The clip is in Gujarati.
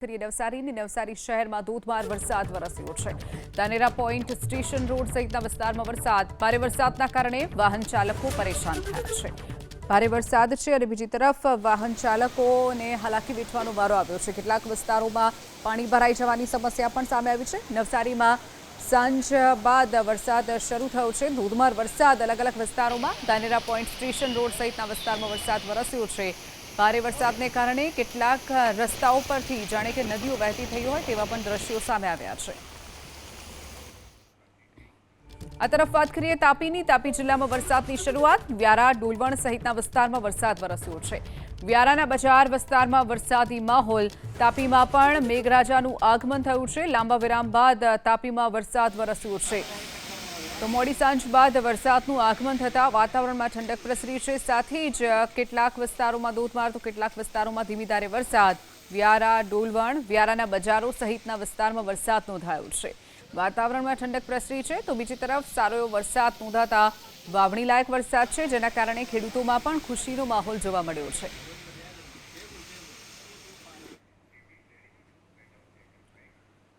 નવસારી શહેરમાં ધોધમાર વરસાદ વરસ્યો છે। ધાનેરા પોઈન્ટ સ્ટેશન રોડ સહિતના વિસ્તારમાં ભારે વરસાદના કારણે વાહન ચાલકો પરેશાન થયા છે। ભારે વરસાદ છે અને બીજી તરફ વાહન ચાલકોને હાલાકી વેઠવાનો વારો આવ્યો છે। કેટલાક વિસ્તારોમાં પાણી ભરાઈ જવાની સમસ્યા પણ સામે આવી છે। નવસારીમાં સાંજ બાદ વરસાદ શરૂ થયો છે। ધોધમાર વરસાદ અલગ અલગ વિસ્તારોમાં ધાનેરા પોઈન્ટ સ્ટેશન રોડ સહિતના વિસ્તારમાં વરસાદ વરસ્યો છે। ભારે વરસાદને કારણે કેટલાક રસ્તાઓ પરથી જાણે કે નદીઓ વહેતી થઈ હોય તેવા પણ દ્રશ્યો સામે આવ્યા છે। આ તરફ વાત કરીએ તાપીની। તાપી જિલ્લામાં વરસાદની શરૂઆત। વ્યારા ડોલવણ સહિતના વિસ્તારમાં વરસાદ વરસ્યો છે। વ્યારાના બજાર વિસ્તારમાં વરસાદી માહોલ। તાપીમાં પણ મેઘરાજાનું આગમન થયું છે। લાંબા વિરામ બાદ તાપીમાં વરસાદ વરસ્યો છે। તો મોડી સાંજ બાદ વરસાદનું આગમન થતાં વાતાવરણમાં ઠંડક પ્રસરી છે। સાથે જ કેટલાક વિસ્તારોમાં ધોધમાર તો કેટલાક વિસ્તારોમાં ધીમી ધારે વરસાદ। વ્યારા ડોલવણ વ્યારાના બજારો સહિતના વિસ્તારમાં વરસાદ નોંધાયો છે। વાતાવરણમાં ઠંડક પ્રસરી છે તો બીજી તરફ સારો એવો વરસાદ નોંધાતા વાવણી લાયક વરસાદ છે, જેના કારણે ખેડૂતોમાં પણ ખુશીનો માહોલ જોવા મળ્યો છે।